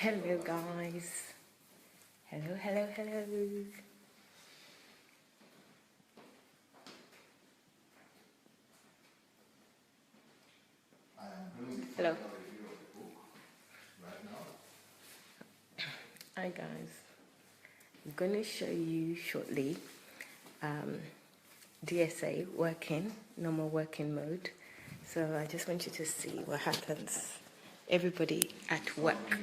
Hello guys. Hello. Hello. Hi guys. I'm going to show you shortly DSA working, normal working mode. So I just want you to see what happens. Everybody at work.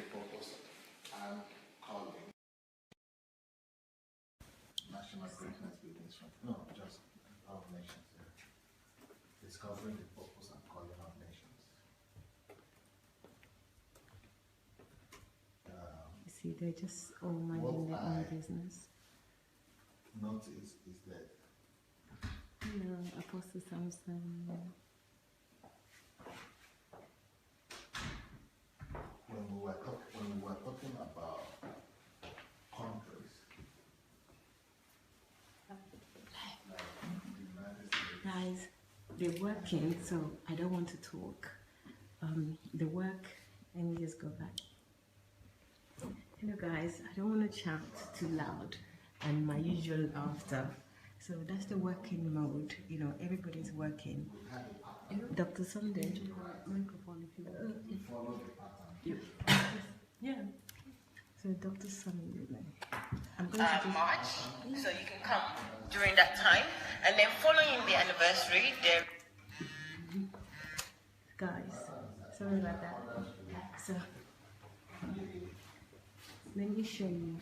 National greatness buildings from just of nations. Discovering the purpose and calling of nations. You see, they're just all minding their own business. Notice is that Apostle Samson. when we were talking about countries, like the United States. Guys, they're working, so I don't want to talk. The work, let me just go back. Hello guys, I don't want to shout too loud and my usual laughter. So that's the working mode, everybody's working. Dr. Sunday, microphone if you Follow the pattern. yeah. So Dr. Sunday, I'm going to March, so you can come during that time, and then following the anniversary, there. Guys, sorry about that. So let me show you.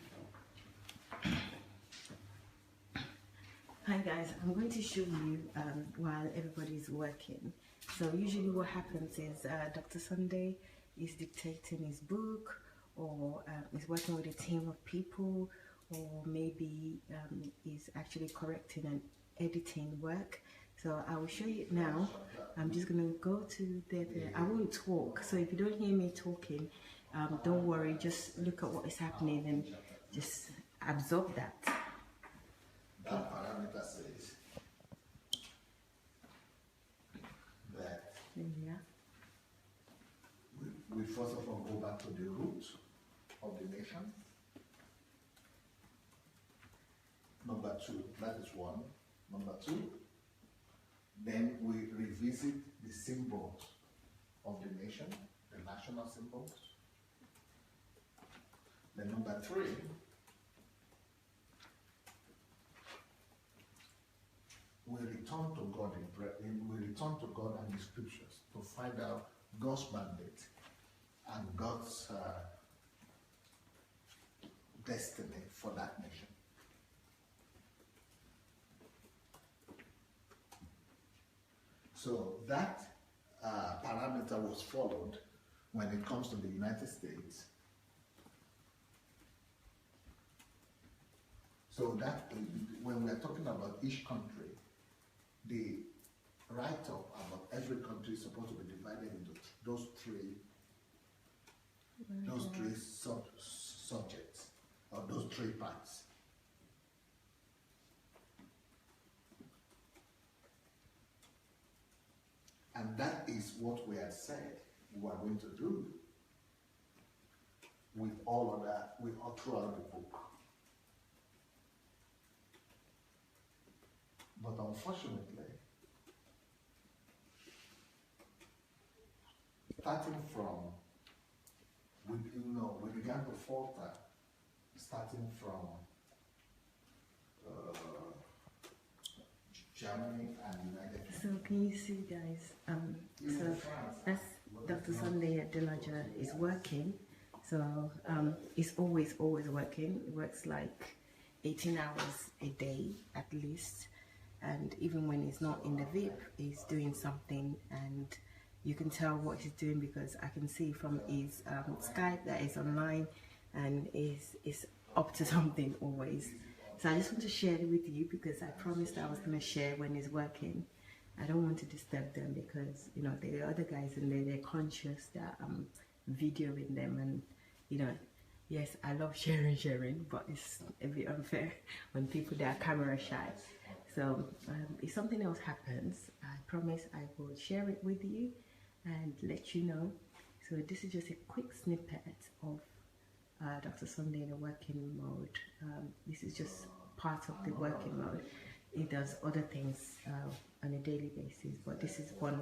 Hi guys, I'm going to show you while everybody's working. So usually what happens is Dr. Sunday is dictating his book, or is working with a team of people, or maybe is actually correcting and editing work. So I will show you now. I'm just going to go to there. I won't talk, so if you don't hear me talking, don't worry, just look at what is happening and just absorb that. That parameter says that we first of all go back to the root of the nation. Number two, that is one. Number two, then we revisit the symbols of the nation, the national symbols. Then number three, we return to God and the scriptures to find out God's mandate and God's destiny for that nation. So that parameter was followed when it comes to the United States. So that when we are talking about each country, the write-up about every country is supposed to be divided into those three subjects, or those three parts. And that is what we had said we are going to do with all throughout the book. But unfortunately, starting from, we began to falter, starting from Germany and United Kingdom. So can you see, guys? So that's Dr. Sunday Adelaja is working. So he's always working. He works like 18 hours a day at least. And even when he's not in the VIP, he's doing something, and you can tell what he's doing because I can see from his Skype that he's online and is up to something always. So I just want to share it with you because I promised I was going to share when he's working. I don't want to disturb them because there are other guys in there, they're conscious that I'm videoing them, and yes, I love sharing, but it's a bit unfair when people that are camera shy. So if something else happens, I promise I will share it with you and let you know. So this is just a quick snippet of Dr. Sunday in a working mode. This is just part of the working mode. He does other things on a daily basis, but this is one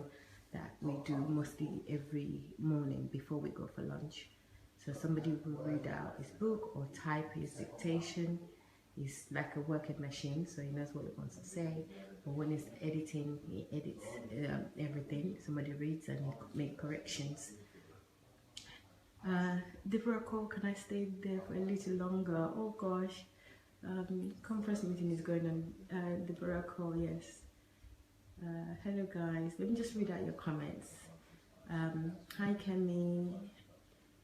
that we do mostly every morning before we go for lunch. So somebody will read out his book or type his dictation. He's like a working machine, so he knows what he wants to say. But when he's editing, he edits everything. Somebody reads and he makes corrections. Deborah Cole, can I stay there for a little longer? Oh gosh. Conference meeting is going on. Deborah Cole, yes. Hello guys. Let me just read out your comments. Hi Kemi.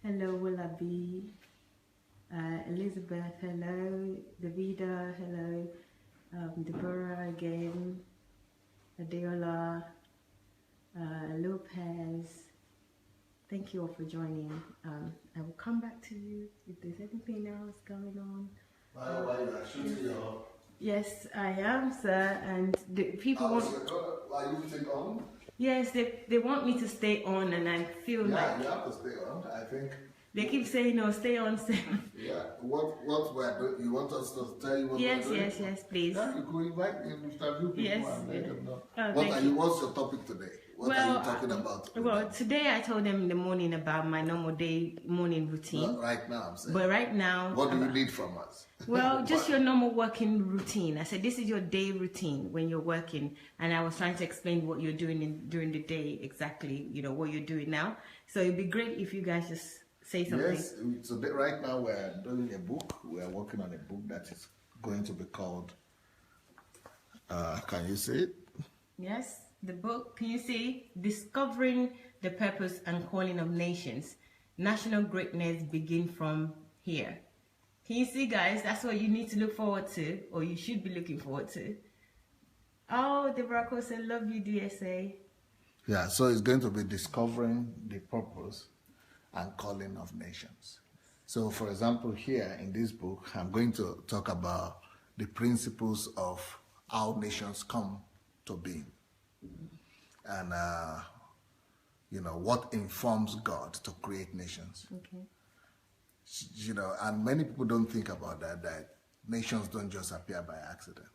Hello Willaby. Elizabeth, hello. Davida, hello. Deborah again. Adeola. Lopez. Thank you all for joining. I will come back to you if there's anything else going on. Yes, I am, sir. And the people want. Are you still on? Yes, they want me to stay on, and I feel like. Yeah, you have to stay on. I think. They keep saying, "No, stay on, stay on." Yeah. What we're doing? You want us to tell you what yes, we're doing? Yes, please. Yeah, you could invite me to interview people and let them know. Oh, What's your topic today? What are you talking about? Well, today I told them in the morning about my normal morning routine. Right now, I'm saying. But right now, what do you need from us? Well, just your normal working routine. I said this is your day routine when you're working, and I was trying to explain what you're doing during the day exactly. You know what you're doing now. So it'd be great if you guys just say something. Yes. So right now we're doing a book. We are working on a book that is going to be called. Can you see it? Yes. The book, can you see? Discovering the Purpose and Calling of Nations. National greatness begin from here. Can you see, guys? That's what you need to look forward to, or you should be looking forward to. Oh, Deborah said, love you, DSA. Yeah, so it's going to be discovering the purpose and calling of nations. So, for example, here in this book, I'm going to talk about the principles of how nations come to being. And, you know, what informs God to create nations. Okay. You know, and many people don't think about that nations don't just appear by accident.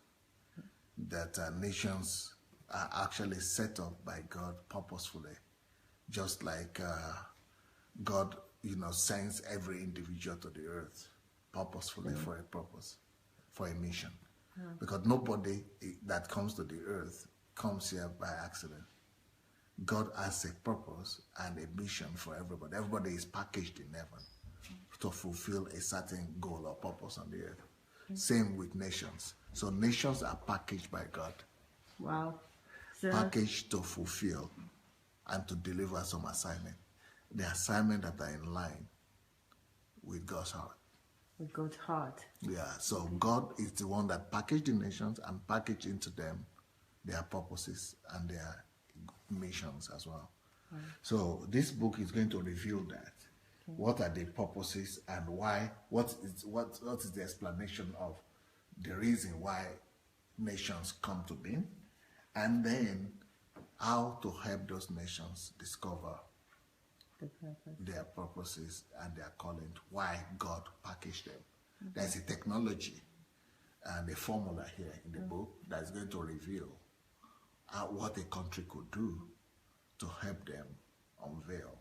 That nations are actually set up by God purposefully. Just like God, you know, sends every individual to the earth purposefully for a purpose, for a mission. Because nobody that comes to the earth comes here by accident. God has a purpose and a mission for everybody. Everybody is packaged in heaven to fulfill a certain goal or purpose on the earth. Same with nations. So nations are packaged by God. Wow. So, packaged to fulfill and to deliver some assignment. The assignment that are in line with God's heart. With God's heart. Yeah, so God is the one that packaged the nations and packaged into them their purposes and their missions as well. Right. So this book is going to reveal that. Okay. What are the purposes and why? What is the explanation of the reason why nations come to being, and then how to help those nations discover their purposes and their calling, why God packaged them. Okay. There's a technology and a formula here in the book that's going to reveal what a country could do to help them unveil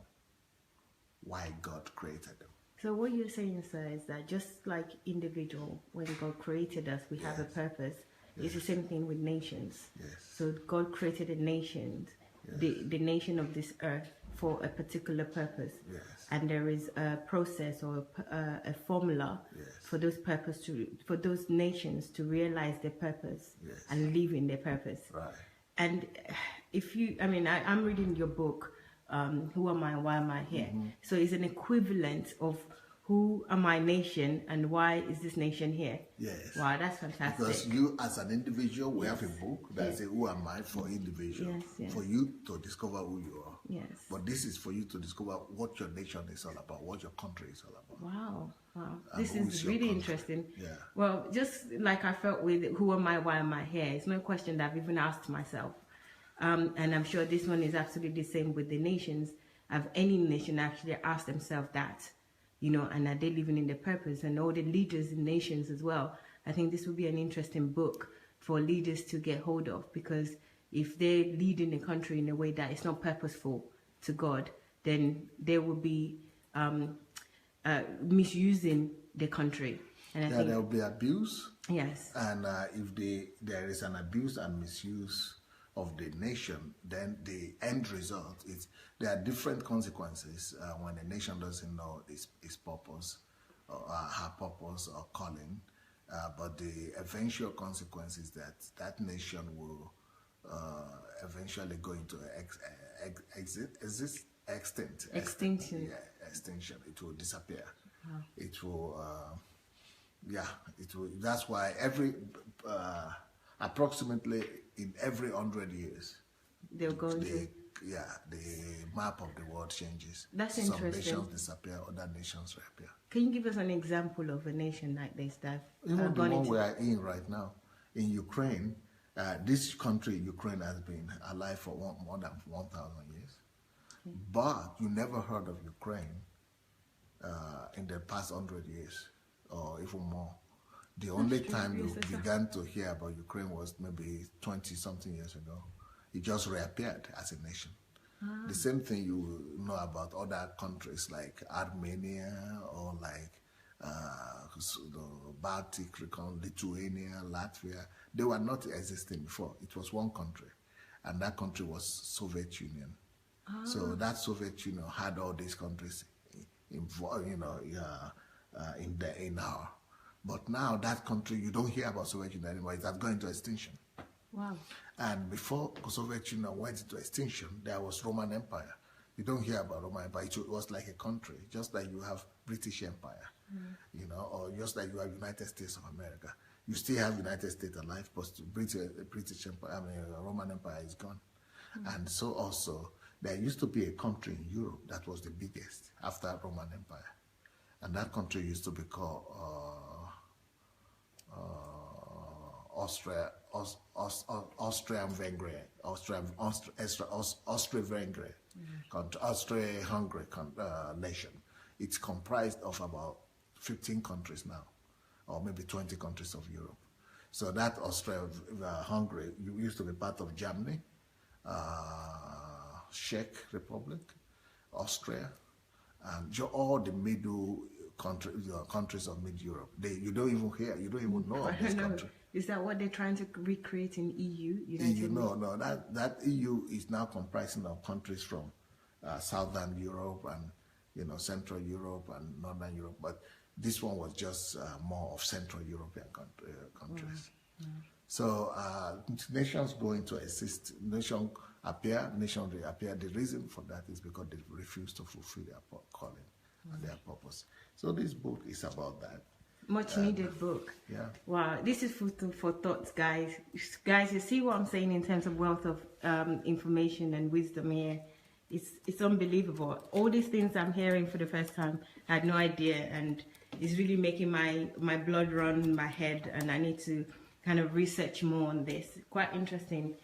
why God created them. So what you're saying, sir, is that just like individual, when God created us, we have a purpose. It's the same thing with nations. Yes. So God created a nation, the nation of this earth, for a particular purpose. Yes. And there is a process or a formula for for those nations to realize their purpose and live in their purpose. Right. And if you, I mean, I'm reading your book, Who Am I, Why Am I Here? So it's an equivalent of who am I nation and why is this nation here? Yes. Wow, that's fantastic. Because you as an individual, we have a book that says who am I for individual, for you to discover who you are. Yes. But this is for you to discover what your nation is all about, what your country is all about. Wow. This is really interesting. Yeah. Well, just like I felt with who am I, why am I here? It's no question that I've even asked myself. And I'm sure this one is absolutely the same with the nations. Have any nation actually asked themselves that? you know, and are they living in their purpose, and all the leaders in nations as well. I think this would be an interesting book for leaders to get hold of, because if they're leading the country in a way that is not purposeful to God, then they will be misusing the country. And I think there will be abuse. Yes. And if there is an abuse and misuse of the nation, then the end result is there are different consequences when a nation doesn't know its purpose, or her purpose or calling. But the eventual consequence is that that nation will eventually go into extinction. Yeah, extinction. It will disappear. Wow. It will. It will. That's why approximately in every 100 years, they'll go into. The map of the world changes. That's Some interesting. nations disappear, other nations reappear. Can you give us an example of a nation like this that even the one we are in right now, in Ukraine? This country, Ukraine, has been alive for more than 1,000 years. Okay. But you never heard of Ukraine in the past 100 years or even more. The only time you began to hear about Ukraine was maybe 20-something years ago. It just reappeared as a nation. The same thing you know about other countries like Armenia or like the Baltic region, Lithuania, Latvia. They were not existing before. It was one country, and that country was Soviet Union. So that Soviet Union had all these countries involved, in our. But now that country, you don't hear about Soviet Union anymore. It has gone into extinction. Wow. And before Soviet Union went into extinction, there was Roman Empire. You don't hear about Roman Empire. It was like a country, just like you have British Empire, or just like you have United States of America. You still have United States alive, but British Empire, Roman Empire is gone. And so also, there used to be a country in Europe that was the biggest after Roman Empire. And that country used to be called Austria-Hungary, Austria-Hungary nation. It's comprised of about 15 countries now, or maybe 20 countries of Europe. So that Austria-Hungary used to be part of Germany, Czech Republic, Austria, and all the middle countries of mid-Europe. You don't even know of this country. Is that what they're trying to recreate in EU? No. That EU is now comprising of countries from Southern Europe and Central Europe and Northern Europe. But this one was just more of Central European countries. Wow. So nations go into exist. Nations reappear. The reason for that is because they refuse to fulfill their calling and their purpose. So this book is about that. Much needed book. Yeah. Wow, this is food for thoughts, guys. Guys, you see what I'm saying in terms of wealth of information and wisdom here. It's unbelievable. All these things I'm hearing for the first time, I had no idea, and it's really making my blood run in my head, and I need to kind of research more on this. Quite interesting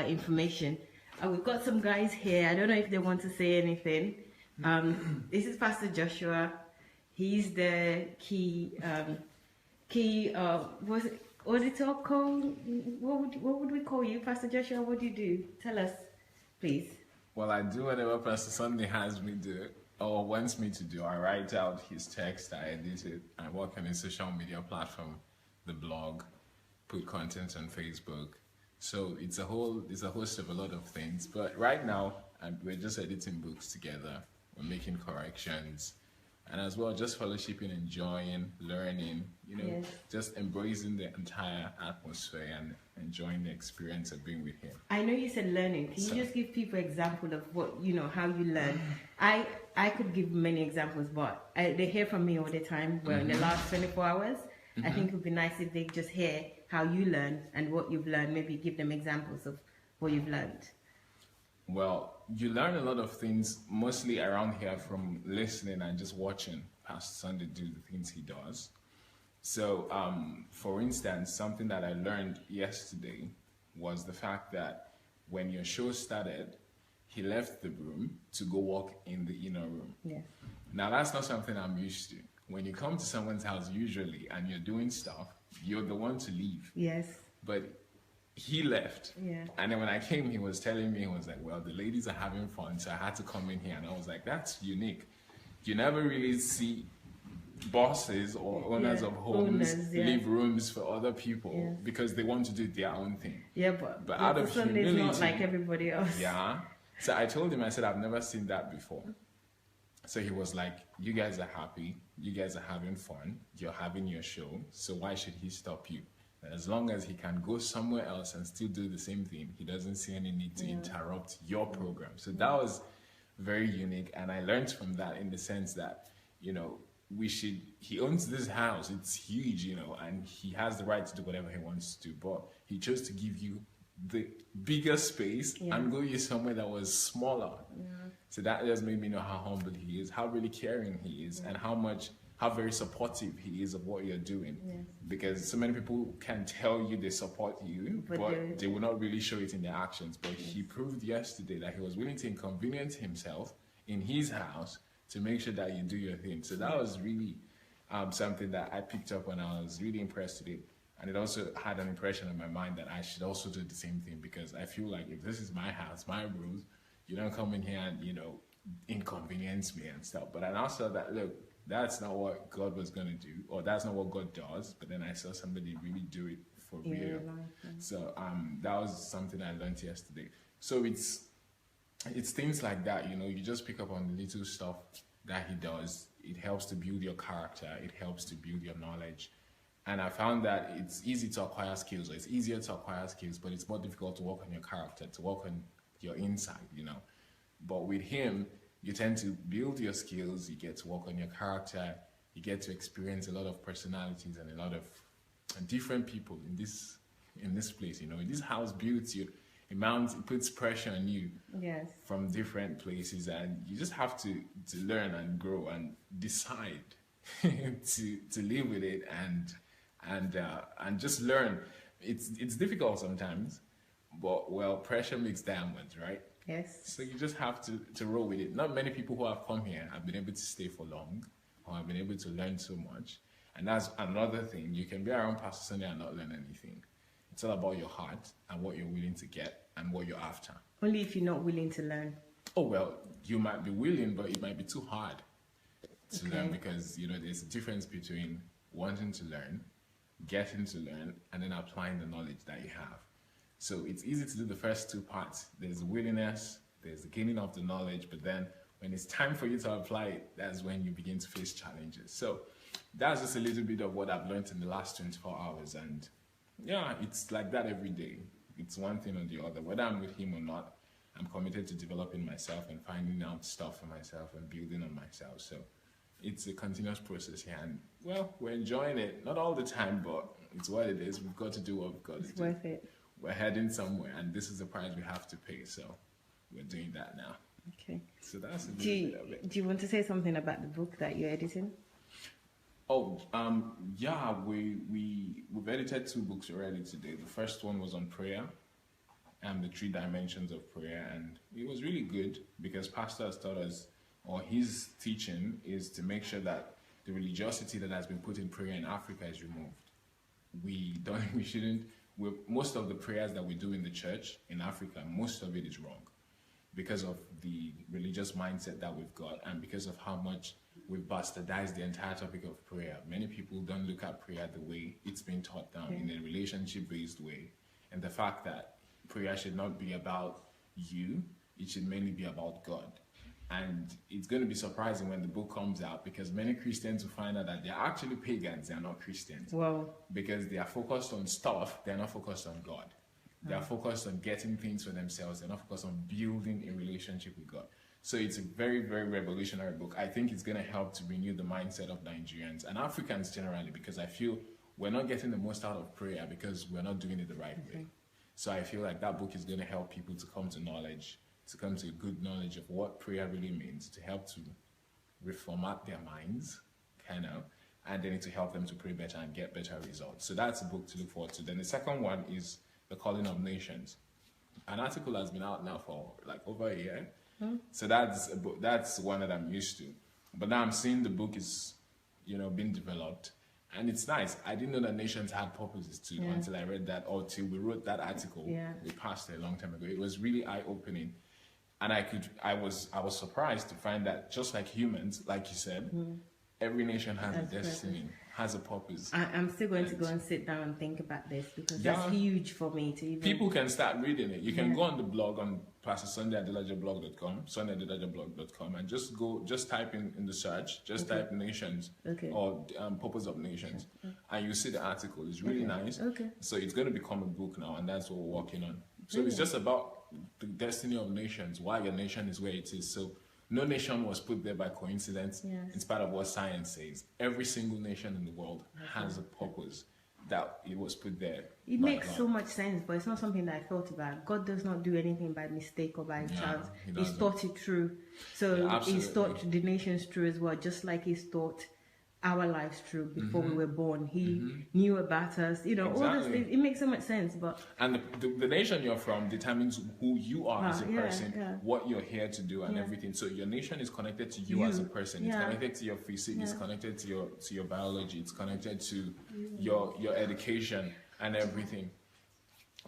information. We've got some guys here. I don't know if they want to say anything. This is Pastor Joshua. He's the key auditor call. What would we call you, Pastor Joshua? What do you do? Tell us, please. Well, I do whatever Pastor Sunday has me do or wants me to do. I write out his text, I edit it, I work on a social media platform, the blog, put content on Facebook. So it's a host of a lot of things. But right now, we're just editing books together. We're making corrections. And as well, just fellowshipping, enjoying, learning, Yes. just embracing the entire atmosphere and enjoying the experience of being with him. I know you said learning. Can you just give people an example of what, how you learn? I could give many examples, but they hear from me all the time. Well, in the last 24 hours, I think it would be nice if they just hear how you learn and what you've learned. Maybe give them examples of what you've learned. Well, you learn a lot of things, mostly around here, from listening and just watching Pastor Sunday do the things he does. So, for instance, something that I learned yesterday was the fact that when your show started, he left the room to go walk in the inner room. Yeah. Now, that's not something I'm used to. When you come to someone's house, usually, and you're doing stuff, you're the one to leave. Yes. But he left. Yeah. And then when I came, he was telling me, he was like, well, the ladies are having fun, so I had to come in here. And I was like, that's unique. You never really see bosses or owners of homes leave rooms for other people because they want to do their own thing. Yeah, but out of humility, not like everybody else. Yeah. So I told him, I said, I've never seen that before. So he was like, you guys are happy, you guys are having fun, you're having your show, so why should he stop you? And as long as he can go somewhere else and still do the same thing, he doesn't see any need to interrupt your program. So that was very unique, and I learned from that in the sense that, you know, he owns this house, it's huge, you know, and he has the right to do whatever he wants to do, but he chose to give you the bigger space and go you somewhere that was smaller. So that just made me know how humble he is, how really caring he is, and how very supportive he is of what you're doing. Because so many people can tell you they support you, but they will not really show it in their actions. But he proved yesterday that he was willing to inconvenience himself in his house to make sure that you do your thing. So that was really something that I picked up and I was really impressed with it. And it also had an impression in my mind that I should also do the same thing, because I feel like if this is my house, my rules, you don't come in here and, you know, inconvenience me and stuff. But I now saw that, look, that's not what God was going to do, or that's not what God does. But then I saw somebody really do it for real. So that was something I learned yesterday. So it's things like that, you know, you just pick up on the little stuff that he does. It helps to build your character. It helps to build your knowledge. And I found that it's easy to acquire skills, or it's easier to acquire skills, but it's more difficult to work on your character, to work on your inside, you know. But with him, you tend to build your skills, you get to work on your character, you get to experience a lot of personalities and a lot of different people in this place, you know. This house builds you, it puts pressure on you from different places, and you just have to learn and grow and decide to live with it and just learn. It's difficult sometimes, but well, pressure makes diamonds, right? Yes. So you just have to roll with it. Not many people who have come here have been able to stay for long, or have been able to learn so much. And that's another thing. You can be around Pastor Sunday and not learn anything. It's all about your heart and what you're willing to get and what you're after. Only if you're not willing to learn. Oh, well, you might be willing, but it might be too hard to learn, because, you know, there's a difference between wanting to learn, getting to learn, and then applying the knowledge that you have. So it's easy to do the first two parts. There's the willingness, there's the gaining of the knowledge, but then when it's time for you to apply it, that's when you begin to face challenges. So that's just a little bit of what I've learned in the last 24 hours. And yeah, it's like that every day. It's one thing or the other. Whether I'm with him or not, I'm committed to developing myself and finding out stuff for myself and building on myself. So it's a continuous process here. And well, we're enjoying it. Not all the time, but it's what it is. We've got to do what we've got to do. It's worth it. We're heading somewhere, and this is the price we have to pay. So we're doing that now. Okay. So that's a little bit of it. Do you want to say something about the book that you're editing? Oh, yeah, we've edited 2 books already today. The first one was on prayer and the 3 dimensions of prayer, and it was really good because Pastor has taught us, or his teaching is to make sure that the religiosity that has been put in prayer in Africa is removed. Most of the prayers that we do in the church in Africa, most of it is wrong because of the religious mindset that we've got, and because of how much we've bastardized the entire topic of prayer. Many people don't look at prayer the way it's been taught down, in a relationship-based way. And the fact that prayer should not be about you, it should mainly be about God. And it's going to be surprising when the book comes out, because many Christians will find out that they're actually pagans, they're not Christians. Well, because they are focused on stuff, they're not focused on God. They are focused on getting things for themselves, they're not focused on building a relationship with God. So it's a very, very revolutionary book. I think it's going to help to renew the mindset of Nigerians and Africans generally, because I feel we're not getting the most out of prayer because we're not doing it the right way. So I feel like that book is going to help people to come to knowledge, to come to a good knowledge of what prayer really means, to help to reformat their minds, kind of, and then to help them to pray better and get better results. So that's a book to look forward to. Then the second one is The Calling of Nations. An article has been out now for like over a year. So that's one that I'm used to. But now I'm seeing the book is, being developed. And it's nice. I didn't know that nations had purposes too until I read that, or till we wrote that article. Yeah. We passed it a long time ago. It was really eye-opening. And I was surprised to find that just like humans, like you said, every nation has a destiny, has a purpose. I'm still going to go and sit down and think about this, because that's huge for me to even... People can start reading it. You can go on the blog on PastorSundayAdelajablog.com, SundayAdelajablog.com, and just type in the search, type nations or purpose of nations, and you see the article. It's really nice. So it's going to become a book now, and that's what we're working on. So it's just about the destiny of nations, why your nation is where it is. So no nation was put there by coincidence, in spite of what science says. Every single nation in the world has a purpose that it was put there. It makes so much sense, but it's not something that I thought about. God does not do anything by mistake or by chance. He's thought it through. So he's thought the nations through as well, just like he's thought our lives through before we were born. He knew about us, all those things. It makes so much sense. And the nation you're from determines who you are as a person, what you're here to do, and everything. So your nation is connected to you as a person. It's connected to your physics. It's connected to your biology. It's connected to your education and everything.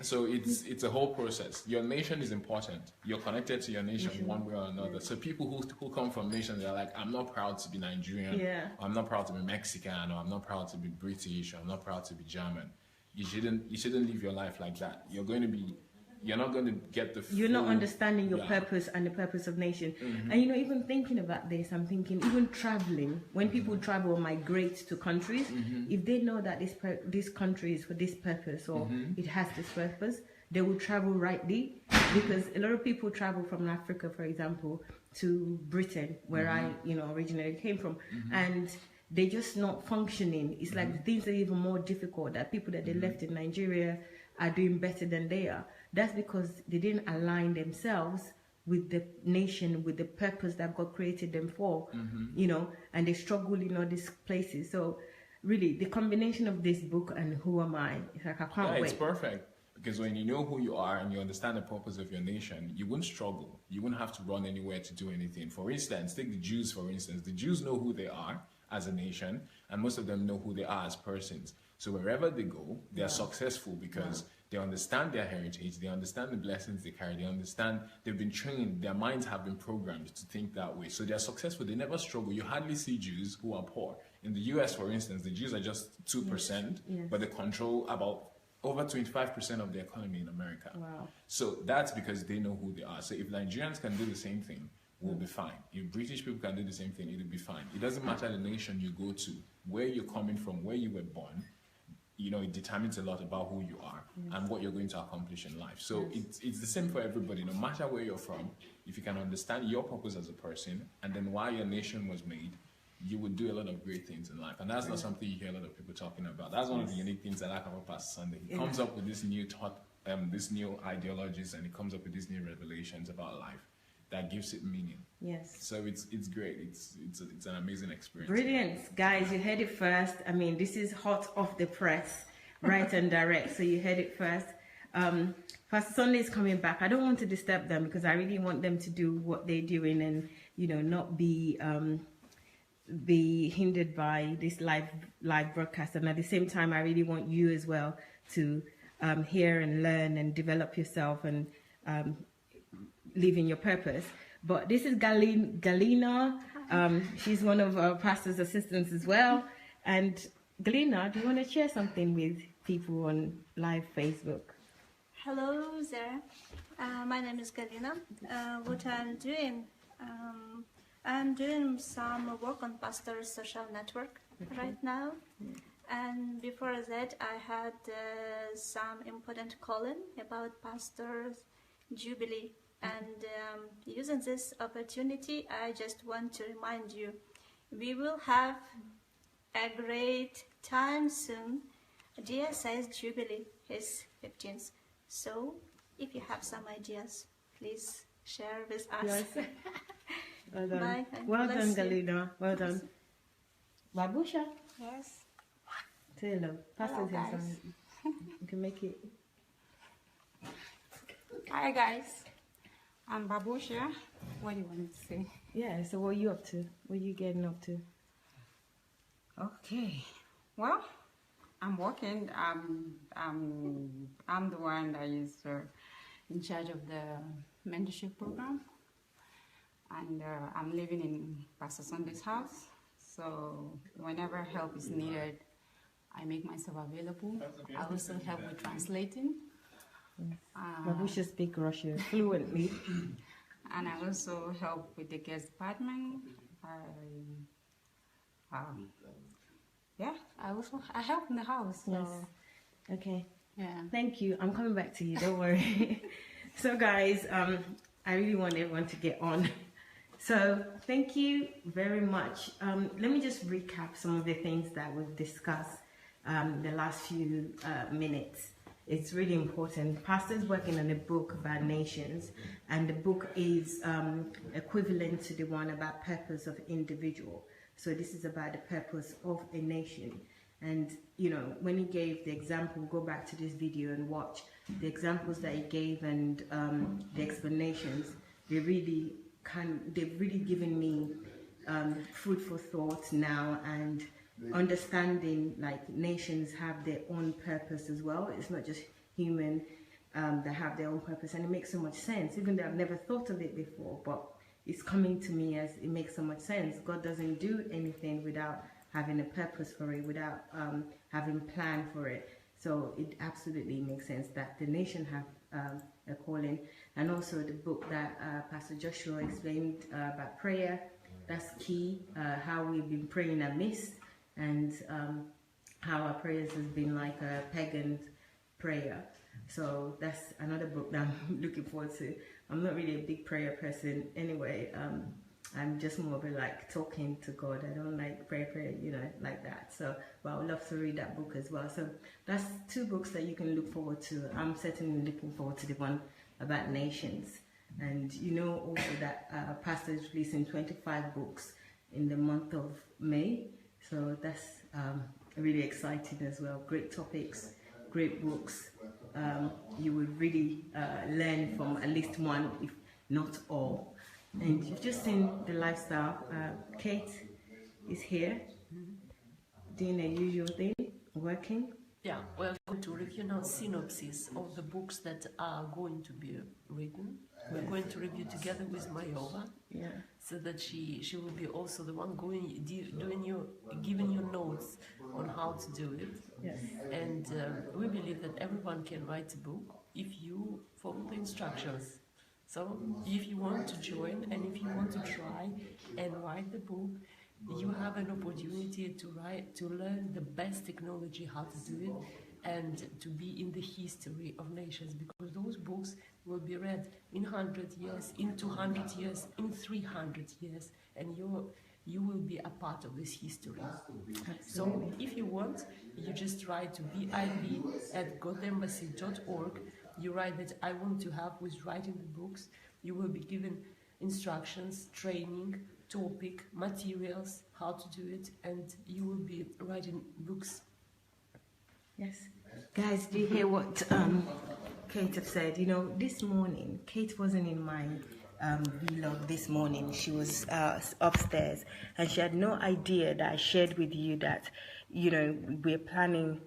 So it's a whole process. Your nation is important. You're connected to your nation one way or another. So people who come from nations, they're like, I'm not proud to be Nigerian, or I'm not proud to be Mexican, or I'm not proud to be British, or I'm not proud to be German. You shouldn't live your life like that. You're not going to get the You're not understanding your purpose and the purpose of nation. And even thinking about this, I'm thinking, even traveling, when people travel or migrate to countries, if they know that this country is for this purpose, or it has this purpose, they will travel rightly. Because a lot of people travel from Africa, for example, to Britain, where I originally came from, and they're just not functioning. It's like the things are even more difficult, that people that they left in Nigeria are doing better than they are. That's because they didn't align themselves with the nation, with the purpose that God created them for, and they struggle in all these places. So really, the combination of this book and Who Am I, it's like I can't wait. It's perfect. Because when you know who you are and you understand the purpose of your nation, you won't struggle. You won't have to run anywhere to do anything. For instance, take the Jews, for instance. The Jews know who they are as a nation, and most of them know who they are as persons. So wherever they go, they are successful because they understand their heritage, they understand the blessings they carry, they understand, they've been trained, their minds have been programmed to think that way. So they're successful, they never struggle. You hardly see Jews who are poor. In the US, for instance, the Jews are just 2%, but they control about over 25% of the economy in America. Wow. So that's because they know who they are. So if Nigerians can do the same thing, we'll be fine. If British people can do the same thing, it'll be fine. It doesn't matter the nation you go to, where you're coming from, where you were born. It determines a lot about who you are and what you're going to accomplish in life. So it's the same for everybody, no matter where you're from. If you can understand your purpose as a person and then why your nation was made, you would do a lot of great things in life. And that's not something you hear a lot of people talking about. That's one of the unique things I like about Pastor Sunday. He comes up with this new thought, these new ideologies, and he comes up with these new revelations about life that gives it meaning. Yes. So it's great. It's an amazing experience. Brilliant. Guys, you heard it first. I mean, this is hot off the press, right and direct. So you heard it first. Pastor Sunday is coming back. I don't want to disturb them because I really want them to do what they're doing and, not be hindered by this live broadcast. And at the same time, I really want you as well to hear and learn and develop yourself and live in your purpose. But this is Galina. She's one of our pastor's assistants as well. And Galina, do you want to share something with people on live Facebook? Hello there. My name is Galina. What I'm doing some work on Pastor's social network right now. And before that, I had some important calling about Pastor's Jubilee. And using this opportunity, I just want to remind you, we will have a great time soon. DSA's Jubilee is 15th. So if you have some ideas, please share with us. Yes. Well done. Bye. Well done, Galina. Well done. Babusha, Yes. say hello. Pastor Hello, says guys. something. You can make it. Hi guys. I'm Babusha. What do you want me to say? Yeah, so what are you up to? What are you getting up to? Okay. Well, I'm working. I'm the one that is in charge of the mentorship program, and I'm living in Pastor Sunday's house. So whenever help is needed, I make myself available. I also help with translating. We should speak Russian fluently. And I also help with the guest department. I help in the house. So. Yes. Okay. Yeah. Thank you. I'm coming back to you. Don't worry. So, guys, I really want everyone to get on. So, thank you very much. Let me just recap some of the things that we've discussed the last few minutes. It's really important. Pastor's working on a book about nations, and the book is equivalent to the one about purpose of individual. So this is about the purpose of a nation. And, you know, when he gave the example, go back to this video and watch the examples that he gave and the explanations. They've really given me food for thought now, and understanding like nations have their own purpose as well. It's not just human that have their own purpose, and it makes so much sense, even though I've never thought of it before, but it's coming to me as it makes so much sense. God doesn't do anything without having a purpose for it, without having plan for it. So it absolutely makes sense that the nation have a calling. And also the book that Pastor Joshua explained about prayer, that's key, how we've been praying amiss, and how our prayers has been like a pagan prayer. So that's another book that I'm looking forward to. I'm not really a big prayer person anyway. I'm just more of a like talking to God. I don't like prayer, you know, like that. So, but I would love to read that book as well. So that's two books that you can look forward to. I'm certainly looking forward to the one about nations. And you know also that Pastor is releasing 25 books in the month of May. So that's really exciting as well. Great topics, great books. You would really learn from at least one, if not all. And you've just seen the lifestyle. Kate is here, doing a usual thing, working. Yeah, we're going to review now synopsis of the books that are going to be written. We're going to review together with Mayova, Yeah. so that she will be also the one giving you notes on how to do it. Yes. And we believe that everyone can write a book if you follow the instructions. So if you want to join and if you want to try and write the book, you have an opportunity to learn the best technology, how to do it, and to be in the history of nations, because those books will be read in 100 years, in 200 years, in 300 years, and you will be a part of this history. So if you want, you just write to bib@godembassy.org. You write that I want to help with writing the books. You will be given instructions, training, topic, materials, how to do it, and you will be writing books. Yes. Guys, do you hear what Kate have said? You know, this morning, Kate wasn't in my vlog this morning. She was upstairs, and she had no idea that I shared with you that, you know, we're planning,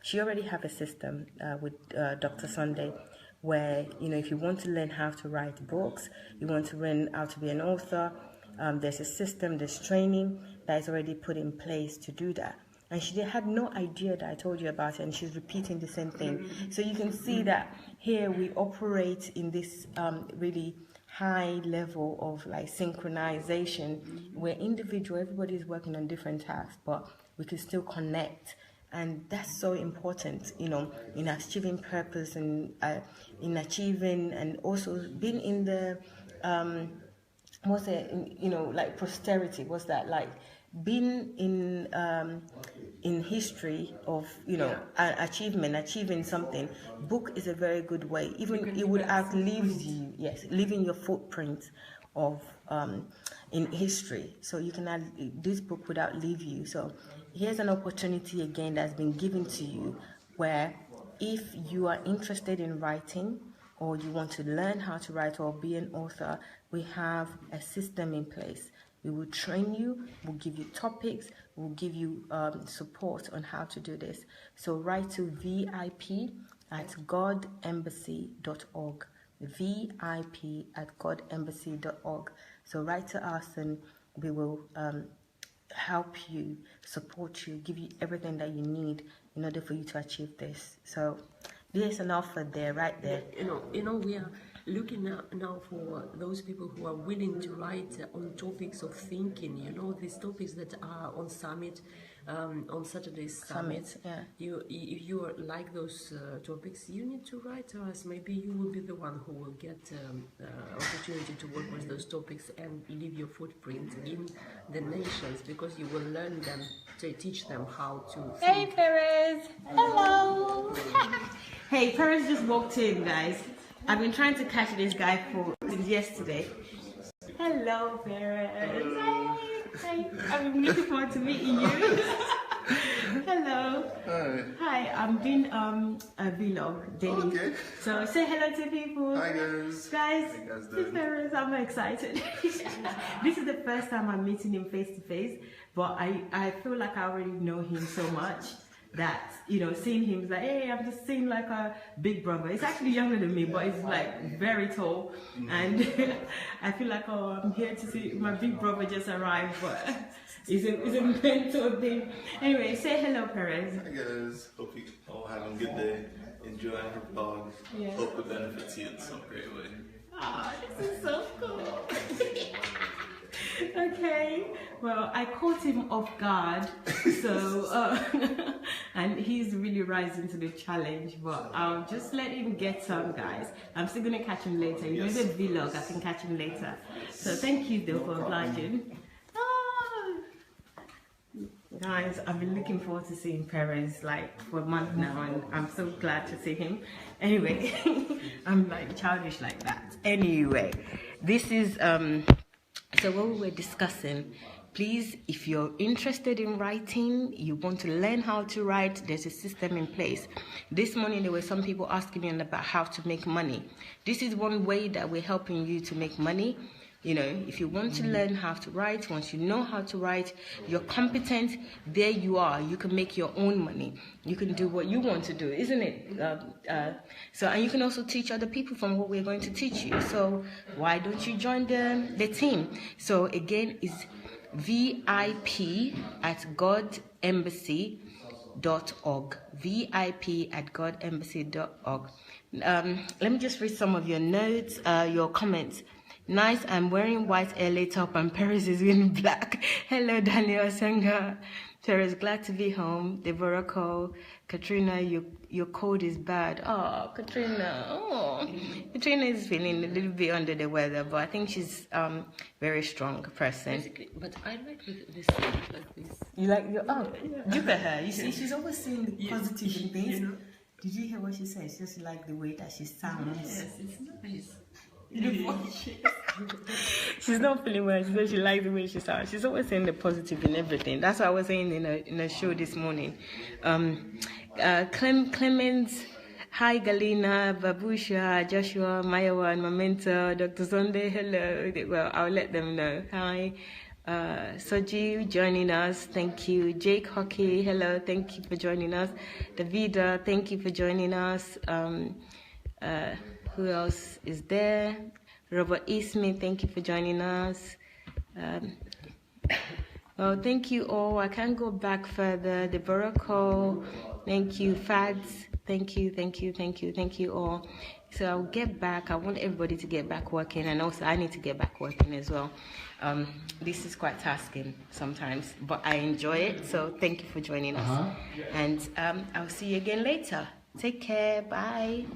she already have a system with Dr. Sunday, where, you know, if you want to learn how to write books, you want to learn how to be an author, there's a system, there's training that is already put in place to do that. And she had no idea that I told you about it, and she's repeating the same thing. So you can see that here we operate in this really high level of like synchronization, where individual, everybody is working on different tasks, but we can still connect. And that's so important, you know, in achieving purpose and in achieving, and also being in the, what's it, you know, like posterity, what's that, like being in history of, you know, achieving something. Book is a very good way. Even it would outlive you, yes, leaving your footprint of in history. So you can this book would outlive you. So here's an opportunity again that's been given to you, where if you are interested in writing, or you want to learn how to write or be an author, we have a system in place. We will train you, we'll give you topics, we'll give you support on how to do this. So write to vip@godembassy.org, vip@godembassy.org. So write to us and we will help you, support you, give you everything that you need in order for you to achieve this. So there's an offer there, right there. You know, we are looking now for those people who are willing to write on topics of thinking. You know, these topics that are on Summit, on Saturday's Summit. Yeah. If you like those topics, you need to write to us. Maybe you will be the one who will get opportunity to work with those topics and leave your footprint in the nations, because you will learn them, to teach them how to think. Hey, Perez. Hello. Hey, Perez just walked in, guys. I've been trying to catch this guy since yesterday. Hello, Perez. Hi. I've been looking forward to meeting you. Hello. Hi. I'm doing a vlog daily. Okay. So say hello to people. Hi guys. Guys, this is Perez. I'm excited. This is the first time I'm meeting him face to face, but I feel like I already know him so much that, you know, seeing him is like, hey, I'm just seeing like a big brother. He's actually younger than me, but he's like very tall. And I feel like, oh, I'm here to see my big brother just arrived, but it's a mental thing. Anyway, say hello, Perez. Hi guys, hope you all have a good day. Enjoying the vlog. Yeah. Hope it benefits you in some great way. Oh, this is so cool. Okay, well, I caught him off guard, so and he's really rising to the challenge, but I'll just let him get some, guys. I'm still gonna catch him later. You know, the vlog, I can catch him later. So thank you though for obliging. Guys, I've been looking forward to seeing Perez like for a month now, and I'm so glad to see him. Anyway, I'm like childish like that. Anyway, this is so what we were discussing. Please, if you're interested in writing, you want to learn how to write, there's a system in place. This morning there were some people asking me about how to make money. This is one way that we're helping you to make money. You know, if you want to learn how to write, once you know how to write, you're competent, there you are. You can make your own money. You can do what you want to do, isn't it? And you can also teach other people from what we're going to teach you. So why don't you join the team? So again, it's VIP@godembassy.org. VIP@godembassy.org. Let me just read some of your notes, your comments. Nice, I'm wearing white LA top and Paris is wearing black. Hello, Daniel Senga. Paris, glad to be home. Deborah Cole. Katrina, your cold is bad. Oh, Katrina. Oh, Katrina is feeling a little bit under the weather, but I think she's very strong person. Basically, but I like this like this. You like your, oh, look at her. You see, she's always seeing the positive in things. You know? Did you hear what she said? She just like the way that she sounds. Yes, it's nice. She's not feeling well. She said she likes the way she sounds. She's always saying the positive in everything. That's what I was saying in a show this morning. Clemens, hi Galina, Babusha, Joshua, Mayawa, and my mentor, Dr. Sunday. Hello. Well, I'll let them know. Hi. Soji joining us, thank you. Jake Hockey, hello, thank you for joining us. Davida, thank you for joining us. Who else is there? Robert Eastman, thank you for joining us. Well, thank you all. I can't go back further. Deborah Cole, thank you. Fads, thank you all. So I'll get back. I want everybody to get back working, and also I need to get back working as well. This is quite tasking sometimes, but I enjoy it. So thank you for joining us. And I'll see you again later. Take care. Bye.